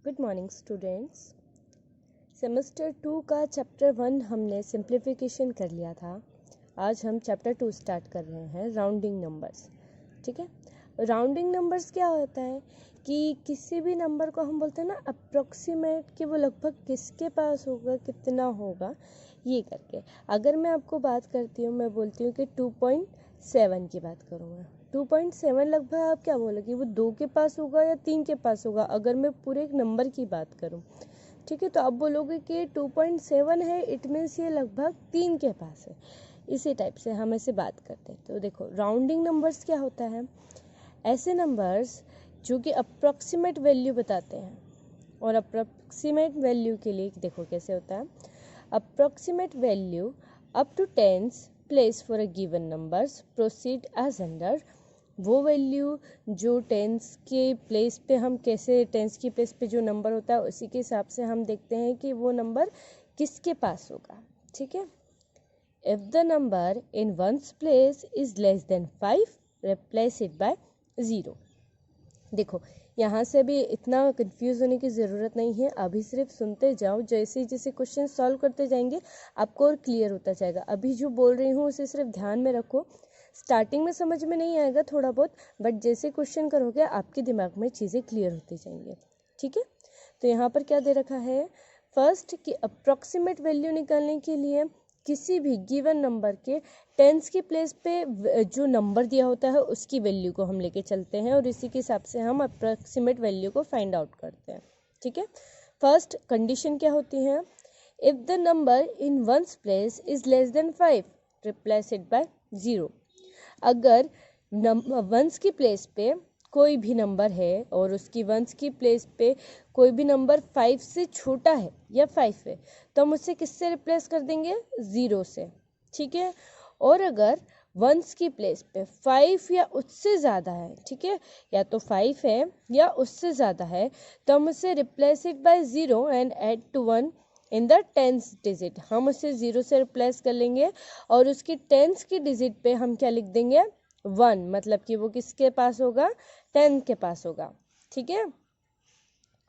Good morning students. Semester 2 का chapter 1 हमने simplification कर लिया था। आज हम चैप्टर 2 स्टार्ट कर रहे हैं, राउंडिंग नंबर्स। ठीक है, राउंडिंग नंबर्स क्या होता है कि किसी भी नंबर को हम बोलते हैं ना अप्रॉक्सीमेट, कि वो लगभग किसके पास होगा, कितना होगा, ये करके। अगर मैं आपको बात करती हूँ, मैं बोलती हूँ कि 2.7 की बात करूँ मैं, 2.7 लगभग आप क्या बोलोगे, वो 2 के पास होगा या 3 के पास होगा, अगर मैं पूरे एक नंबर की बात करूं। ठीक है, तो आप बोलोगे कि 2.7 है, इट मीन्स ये लगभग 3 के पास है। इसी टाइप से हम ऐसे बात करते हैं। तो देखो, राउंडिंग नंबर्स क्या होता है, ऐसे नंबर्स जो कि अप्रॉक्सीमेट वैल्यू बताते हैं। और अप्रॉक्सीमेट वैल्यू के लिए देखो कैसे होता है, approximate value up to tens place for a given numbers proceed as under. वो वैल्यू जो टेंस के प्लेस पे, हम कैसे टेंस की प्लेस पे जो नंबर होता है उसी के हिसाब से हम देखते हैं कि वो नंबर किसके पास होगा। ठीक है, if the number in ones place is less than 5 replace it by 0। देखो, यहाँ से भी इतना कंफ्यूज होने की ज़रूरत नहीं है, अभी सिर्फ सुनते जाओ, जैसे जैसे क्वेश्चन सॉल्व करते जाएंगे आपको और क्लियर होता जाएगा। अभी जो बोल रही हूँ उसे सिर्फ ध्यान में रखो, स्टार्टिंग में समझ में नहीं आएगा थोड़ा बहुत, बट जैसे क्वेश्चन करोगे आपके दिमाग में चीज़ें क्लियर होती जाएंगी। ठीक है, तो यहाँ पर क्या दे रखा है, फर्स्ट कि अप्रॉक्सीमेट वैल्यू निकालने के लिए किसी भी गिवन नंबर के टेंस की प्लेस पे जो नंबर दिया होता है उसकी वैल्यू को हम लेके चलते हैं और इसी के हिसाब से हम अप्रॉक्सीमेट वैल्यू को फाइंड आउट करते हैं। ठीक है, फर्स्ट कंडीशन क्या होती है, if the number in ones place is less than 5 replace it by 0। अगर वंस की प्लेस पे कोई भी नंबर है और उसकी वंस की प्लेस पे कोई भी नंबर 5 से छोटा है या 5 है, तो हम उसे किससे रिप्लेस कर देंगे, 0 से। ठीक है, और अगर वंस की प्लेस पे 5 या उससे ज़्यादा है, ठीक है, या तो 5 है या उससे ज़्यादा है, तो हम उसे replace it by 0 and add to 1 in the tens digit. हम उसे 0 से रिप्लेस कर लेंगे और उसकी टेंस की डिजिट पे हम क्या लिख देंगे, 1, मतलब कि वो किसके पास होगा, 10 के पास होगा। ठीक है,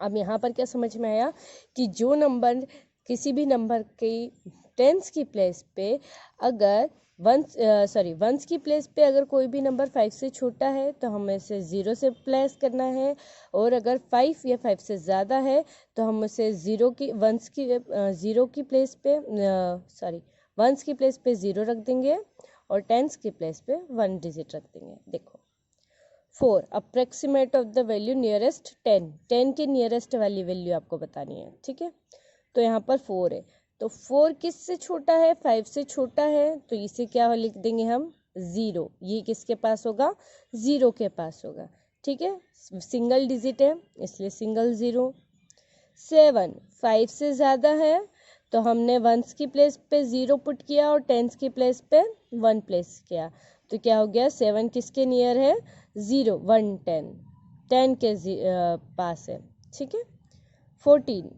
अब यहाँ पर क्या समझ में आया कि जो नंबर किसी भी नंबर की टेंस की प्लेस पे अगर वंस की प्लेस पे अगर कोई भी नंबर 5 से छोटा है तो हमें इसे 0 से प्लेस करना है, और अगर 5 या 5 से ज़्यादा है तो हम उसे 0 की प्लेस पे वंस की प्लेस पे 0 रख देंगे और टेंस की प्लेस पे 1 डिजिट रख देंगे। देखो, 4 approximate of the value nearest 10 के नियरेस्ट वाली वैल्यू आपको बतानी है। ठीक है, तो यहाँ पर 4 है, तो 4 किससे छोटा है, 5 से छोटा है, तो इसे क्या लिख देंगे हम, 0। ये किसके पास होगा, 0 के पास होगा। ठीक है, सिंगल डिजिट है इसलिए सिंगल 0। 7 5 से ज़्यादा है तो हमने वंस की प्लेस पे 0 पुट किया और टेंस की प्लेस पे 1 प्लेस किया, तो क्या हो गया, 7 किसके नियर है, 0 1 10 के पास है। ठीक है, 14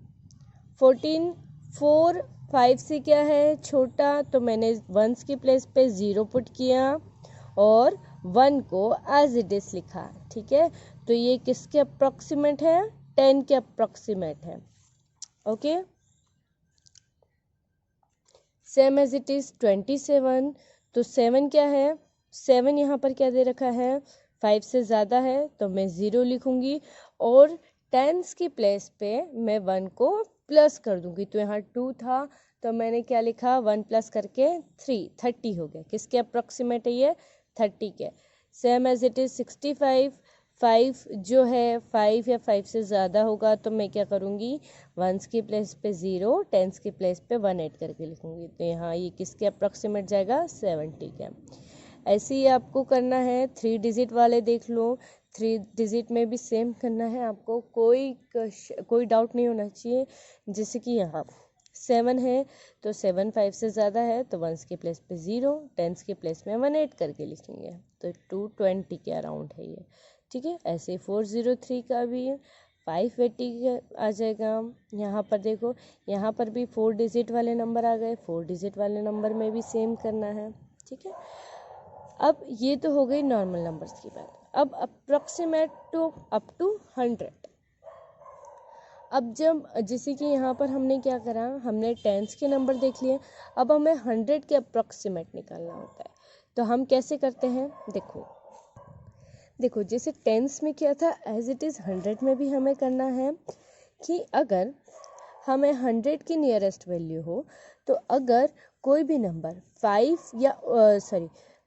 4 5 से क्या है, छोटा, तो मैंने वंस की प्लेस पे 0 पुट किया और 1 को एज इट इज लिखा। ठीक है, तो ये किसके अप्रॉक्सीमेट है, 10 के अप्रॉक्सीमेट है। Okay, same as it is 27, तो 7 क्या है, 7 यहाँ पर क्या दे रखा है, 5 से ज़्यादा है तो मैं 0 लिखूंगी और टेंस की प्लेस पे मैं 1 को प्लस कर दूंगी, तो यहाँ 2 था तो मैंने क्या लिखा, 1 प्लस करके 30 हो गया, किसके अप्रॉक्सीमेट है ये, 30 के। सेम एज इट इज 65, 5 जो है 5 या 5 से ज़्यादा होगा तो मैं क्या करूँगी, वंस की प्लेस पे 0, टेंस की प्लेस पे 1 ऐड करके लिखूँगी, तो यहाँ ये किसके अप्रॉक्सीमेट जाएगा, 70 के। ऐसे ही आपको करना है, 3 डिजिट वाले देख लो, 3 डिजिट में भी सेम करना है आपको, कोई डाउट नहीं होना चाहिए। जैसे कि यहाँ 7 है तो 7 5 से ज़्यादा है तो वंस की प्लेस पे 0, टेंस की प्लेस में 1 ऐड करके लिखेंगे, तो 220 के अराउंड है ये। ठीक है, ऐसे 403 का भी 580 आ जाएगा। यहाँ पर देखो, यहाँ पर भी 4 डिजिट वाले नंबर आ गए, 4 डिजिट वाले नंबर में भी सेम करना है। ठीक है, अब ये तो हो गई नॉर्मल नंबर्स की बात। अब अप्रॉक्सीमेट टू अप टू 100। अब जब जैसे कि यहाँ पर हमने क्या करा, हमने टेंस के नंबर देख लिए, अब हमें 100 के अप्रॉक्सीमेट निकालना होता है। तो हम कैसे करते हैं, देखो जैसे टेंस में क्या था, एज इट इज़ 100 में भी हमें करना है कि अगर हमें 100 की नियरेस्ट वैल्यू हो, तो अगर कोई भी नंबर 5 या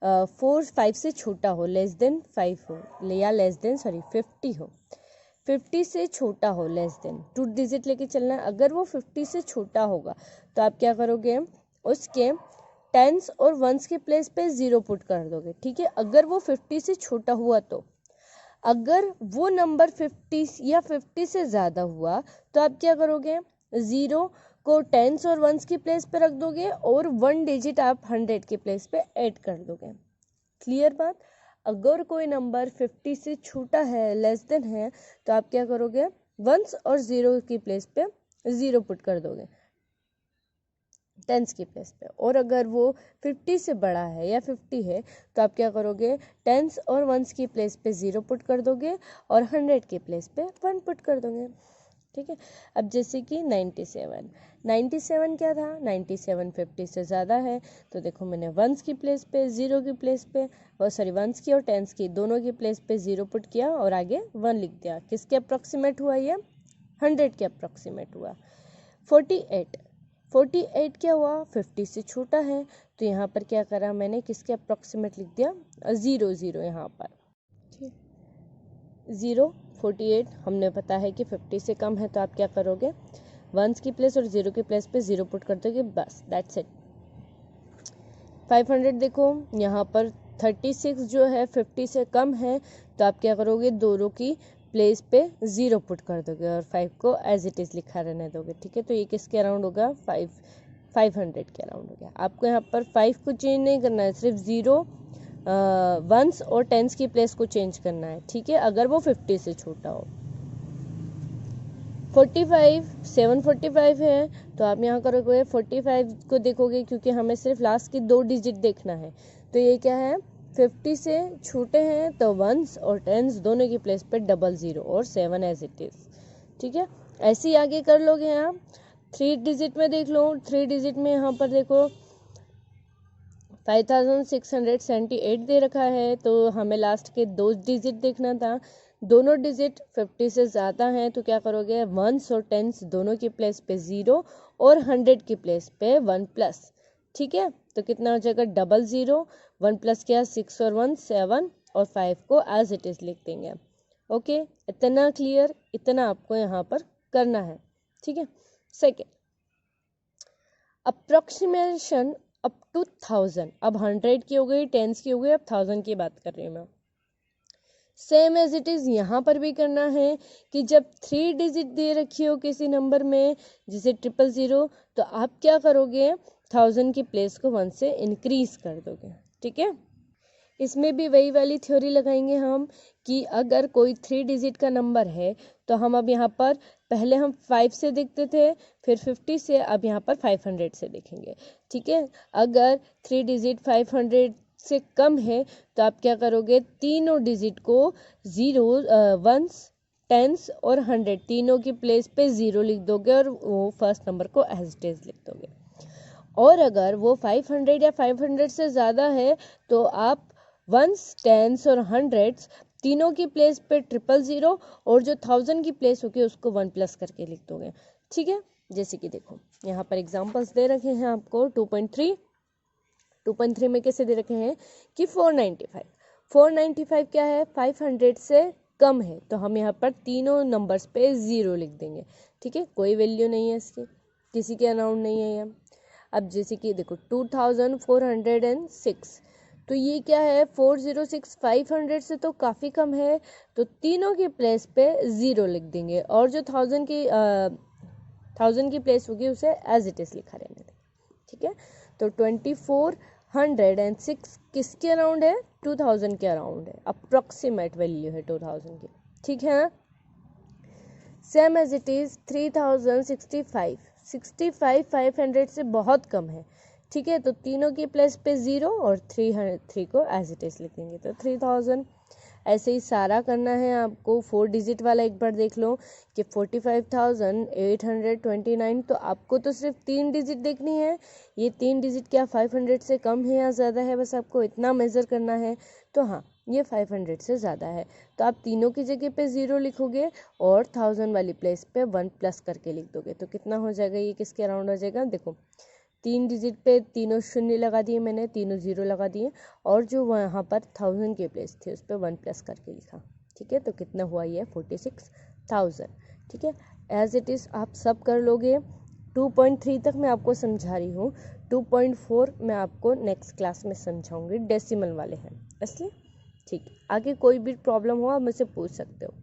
5 से छोटा हो, लेस देन 5 हो, या लेस देन 50 हो, 50 से छोटा हो, लेस देन 2 डिजिट लेके चलना है। अगर वो 50 से छोटा होगा तो आप क्या करोगे, उसके टेंस और वंस के प्लेस पे 0 पुट कर दोगे, ठीक है। अगर वो 50 से छोटा हुआ तो, अगर वो नंबर 50 या 50 से ज़्यादा हुआ तो आप क्या करोगे, 0 को टेंस और वंस की प्लेस पे रख दोगे और 1 डिजिट आप 100 की प्लेस पे ऐड कर दोगे। क्लियर बात। अगर कोई नंबर 50 से छोटा है, लेस देन है, तो आप क्या करोगे, वंस और 0 की प्लेस पे 0 पुट कर दोगे टेंस की प्लेस पे। और अगर वो 50 से बड़ा है या 50 है तो आप क्या करोगे, टेंस और वंस की प्लेस पे 0 पुट कर दोगे और 100 की प्लेस पे 1 पुट कर दोगे, ठीक है। अब जैसे कि 97 क्या था, 97 50 से ज़्यादा है, तो देखो मैंने वंस की प्लेस पे, 0 की प्लेस पे, वंस की और टेंस की दोनों की प्लेस पे 0 पुट किया और आगे 1 लिख दिया। किसके अप्रॉक्सीमेट हुआ ये, 100 के अप्रॉक्सीमेट हुआ। 48 क्या हुआ, 50 से छोटा है, तो यहाँ पर क्या करा मैंने, किसके अप्रॉक्सीमेट लिख दिया, 0 यहाँ पर, ठीक, 0 48 हमने पता है कि 50 से कम है, तो आप क्या करोगे, वंस की प्लेस और 0 की प्लेस पे 0 पुट कर दोगे, बस दैट्स इट। 500 देखो यहाँ पर 36 जो है 50 से कम है, तो आप क्या करोगे, दोनों की प्लेस पे 0 पुट कर दोगे और 5 को एज इट इज़ लिखा रहने दोगे, ठीक है। तो ये किसके अराउंड होगा, 500 के अराउंड हो गया। आपको यहाँ पर 5 को चेंज नहीं करना है, सिर्फ 0 वंस और टेंस की प्लेस को चेंज करना है, ठीक है, अगर वो 50 से छोटा हो। 745 है, तो आप यहाँ करोगे 45 को देखोगे, क्योंकि हमें सिर्फ लास्ट की 2 डिजिट देखना है, तो ये क्या है, 50 से छोटे हैं तो वंस और टेंस दोनों की प्लेस पे 00 और 7 एज इट इज़, ठीक है। ऐसे ही आगे कर लोगे आप। 3 डिजिट में देख लो, 3 डिजिट में यहाँ पर देखो 5678 दे रखा है, तो हमें लास्ट के 2 डिजिट देखना था। दोनों डिजिट 50 से ज़्यादा हैं, तो क्या करोगे, वंस और टेंस दोनों की प्लेस पे 0 और 100 की प्लेस पे 1 प्लस, ठीक है। तो कितना हो जाएगा, 00, 1 प्लस क्या, 6 और 1 7 और 5 को एज इट इज़ लिख देंगे। ओके, इतना क्लियर, इतना आपको यहाँ पर करना है, ठीक है। Second, approximation up to 1000। अब 100 की हो गई, टेंस की हो गई, अब 1000 की बात कर रही हूँ मैं। सेम एज इट इज़ यहाँ पर भी करना है कि जब 3 डिजिट दे रखी हो किसी नंबर में, जैसे 000, तो आप क्या करोगे, 1000 की प्लेस को 1 से इंक्रीज कर दोगे, ठीक है। इसमें भी वही वाली थ्योरी लगाएंगे हम कि अगर कोई 3 डिजिट का नंबर है, तो हम अब यहाँ पर पहले हम 5 से देखते थे, फिर 50 से, अब यहाँ पर 500 से देखेंगे, ठीक है। अगर 3 डिजिट 500 से कम है, तो आप क्या करोगे, तीनों डिजिट को 0 वंस टेंस और 100 तीनों की प्लेस पे 0 लिख दोगे और वो फर्स्ट नंबर को एज इट इज लिख दोगे। और अगर वो 500 या 500 से ज़्यादा है, तो आप वंस टेंस और 100 तीनों की प्लेस पे 000 और जो 1000 की प्लेस होगी उसको 1 प्लस करके लिख दोगे, ठीक है। जैसे कि देखो यहाँ पर एग्जांपल्स दे रखे हैं आपको। 2.3 में कैसे दे रखे हैं कि 495 क्या है, 500 से कम है, तो हम यहाँ पर तीनों नंबर्स पे 0 लिख देंगे, ठीक है। कोई वैल्यू नहीं है इसकी, किसी के अराउंड नहीं है ये। अब जैसे कि देखो 2406, तो ये क्या है, 406 500 से तो काफ़ी कम है, तो तीनों की प्लेस पे 0 लिख देंगे और जो 1000 की प्लेस होगी उसे एज इट इज़ लिखा रहने देंगे, ठीक है। तो 2406 किसके अराउंड है, 2000 के अराउंड है, अप्रॉक्सीमेट वैल्यू है 2000 की, ठीक है। सेम एज इट इज़ 3065 500 से बहुत कम है, ठीक है। तो तीनों की प्लेस पे 0 और 3 को एज इट इज़ लिखेंगे, तो 3000 ऐसे ही सारा करना है आपको। 4 डिजिट वाला एक बार देख लो कि 45,829, तो आपको तो सिर्फ 3 डिजिट देखनी है। ये 3 डिजिट क्या 500 से कम है या ज़्यादा है, बस आपको इतना मेज़र करना है। तो हाँ, ये 500 से ज़्यादा है, तो आप तीनों की जगह पे 0 लिखोगे और 1000 वाली प्लेस पे 1 प्लस करके लिख दोगे। तो कितना हो जाएगा, ये किसके अराउंड हो जाएगा। देखो 3 डिजिट पे तीनों शून्य लगा दिए मैंने, तीनों 0 लगा दिए, और जो वहाँ पर 1000 की प्लेस थी उस पर 1 प्लस करके लिखा। ठीक है, तो कितना हुआ ये 46,000। ठीक है, एज इट इज़ आप सब कर लोगे। 2.3 तक मैं आपको समझा रही हूँ, 2.4 मैं आपको नेक्स्ट क्लास में समझाऊंगी, डेसिमल वाले हैं इसलिए। ठीक, आगे कोई भी प्रॉब्लम हो आप मुझसे पूछ सकते हो।